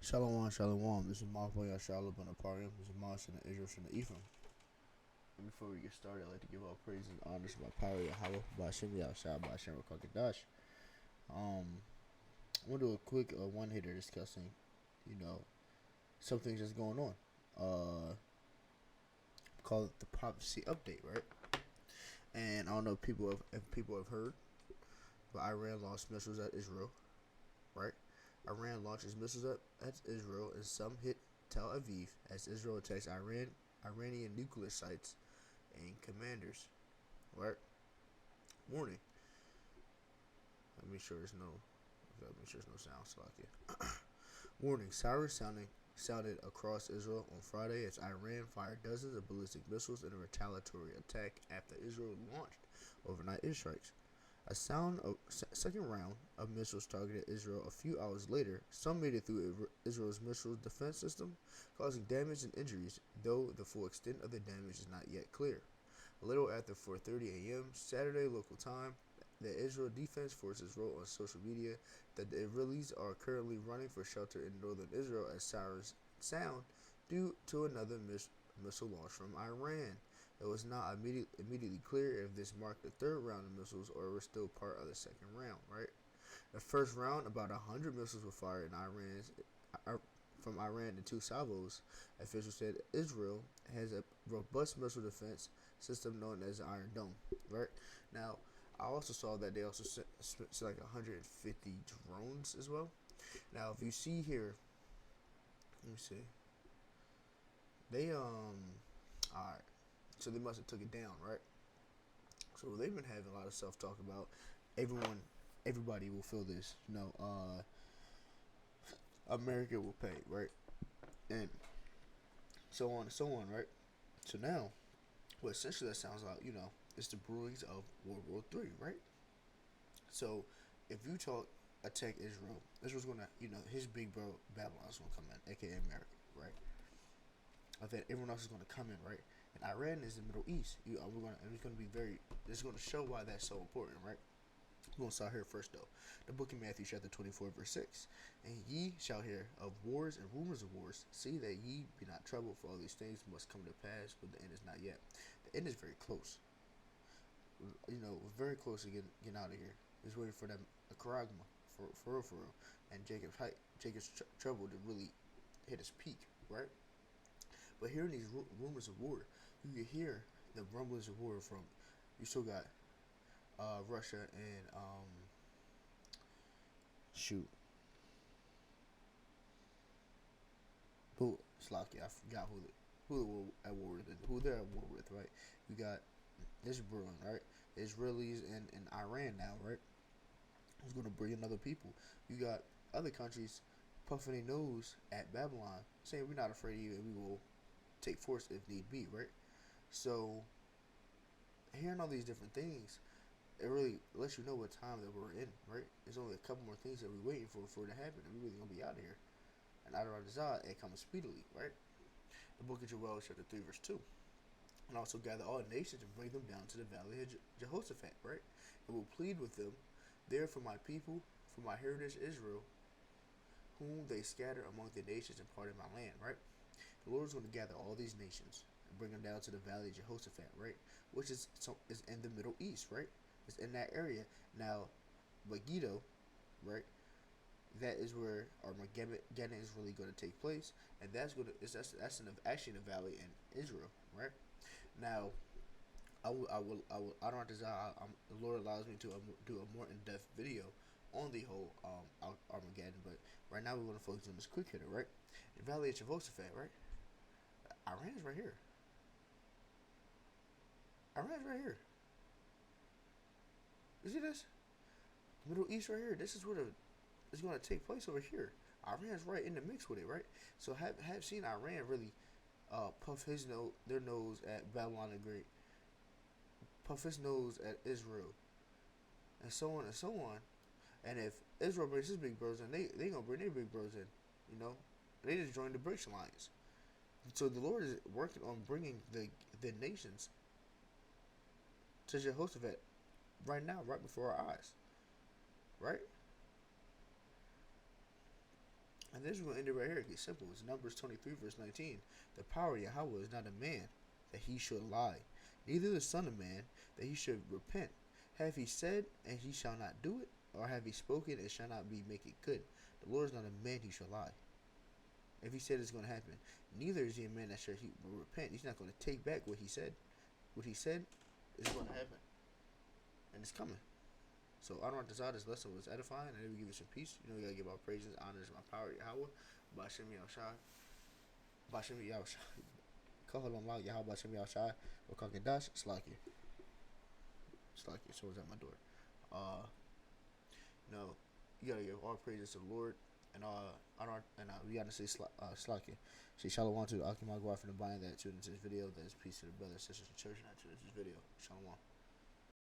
Shalom, shalom. This is Mahfoy Yashalab and Aparim. This is Mosh and Israel and Ephraim. And before we get started, I'd like to give all praise and honors to my power Yahweh, Ba'ashem Yahshua, Ba'ashem Rakakadash. I want to do a quick one-hitter discussing, some things that's going on. Call it the prophecy update, right? And I don't know if people have heard, but Iran launched missiles at Israel, right? Iran launches missiles at Israel, and some hit Tel Aviv as Israel attacks Iranian nuclear sites and commanders. Right? Warning. Let me make sure there's no sound. So warning: sirens sounded across Israel on Friday as Iran fired dozens of ballistic missiles in a retaliatory attack after Israel launched overnight airstrikes. A second round of missiles targeted Israel a few hours later. Some made it through Israel's missile defense system, causing damage and injuries, though the full extent of the damage is not yet clear. A little after 4:30 a.m. Saturday local time, the Israel Defense Forces wrote on social media that the Israelis are currently running for shelter in northern Israel as sirens sound due to another missile launch from Iran. It was not immediately clear if this marked the third round of missiles or was still part of the second round, right? The first round, about 100 missiles were fired from Iran in two salvos. Officials said Israel has a robust missile defense system known as the Iron Dome, right? Now, I also saw that they also sent like 150 drones as well. Now, if you see here, let me see. They alright. So they must have took it down, right? So they've been having a lot of self-talk about everybody will feel this, America will pay, right? And so on and so on, right? So now, well, essentially that sounds like, it's the brewings of World War III, right? So if Utah attack Israel, Israel's gonna, his big bro Babylon's gonna come in, aka America, right? I think everyone else is going to come in, right? And Iran is the Middle East. It's going to be it's going to show why that's so important, right? We're going to start here first, though. The book of Matthew, chapter 24, verse 6. And ye shall hear of wars and rumors of wars. See that ye be not troubled, for all these things must come to pass, but the end is not yet. The end is very close. We're very close to getting out of here. Just waiting for them, a charagma, for real. And Jacob's trouble to really hit its peak, right? But hearing these rumors of war, you can hear the rumblings of war from. You still got Russia and shoot, Slovakia. I forgot who they're at war with. Who they're at war with, right? You got this brewing, right? The Israelis and Iran now, right? Who's going to bring in other people? You got other countries puffing their nose at Babylon, saying we're not afraid of you and we will take force if need be, right? So hearing all these different things, it really lets you know what time that we're in, right? There's only a couple more things that we're waiting for it to happen, and we're really gonna be out of here. And out of Adazah, it comes speedily, right? The book of Joel, chapter 3, verse 2. And also gather all nations and bring them down to the valley of Jehoshaphat, right? And will plead with them there for my people, for my heritage Israel, whom they scatter among the nations and part of my land, right? The Lord is going to gather all these nations and bring them down to the valley of Jehoshaphat, right? Which is in the Middle East, right? It's in that area. Now, Megiddo, right? That is where Armageddon is really going to take place, and that's actually in the valley in Israel, right? Now, I don't have to. The Lord allows me to do a more in-depth video on the whole Armageddon, but right now we want to focus on this quick hitter, right? The Valley of Jehoshaphat, right? Iran is right here. Iran's right here. You see this? Middle East right here. This is where it's going to take place over here. Iran's right in the mix with it, right? So have seen Iran really puff their nose at Babylon the Great, puff his nose at Israel, and so on and so on. And if Israel brings his big bros in, they gonna bring their big bros in. They just joined the BRICS alliance. So the Lord is working on bringing the nations to Jehoshaphat right now, right before our eyes, right? And this is going to end it right here. It's simple. It's Numbers 23, verse 19. The power of Yahweh is not a man that he should lie, neither the Son of Man that he should repent. Have he said, and he shall not do it? Or have he spoken, and shall not be make it good? The Lord is not a man he shall lie. If he said it's going to happen, neither is he a man that shall he will repent. He's not going to take back what he said. What he said is going to happen, and it's coming. So I don't desire this lesson was edifying, and it will give you some peace. You know, you gotta give our praises, honors, my power, Yahweh, Bashem Yahushai, Bashem Yahushai, Kahal Allah, Yahweh Bashem Yahushai, Wakakadash, Slaki. So was at my door. No, you gotta give all praises to the Lord, and we gotta say Slaki. Say Shalom to the Akimagwa from the buying that tuned into this video. That is peace to the brothers, sisters, and children that tuned into this video. Shalom.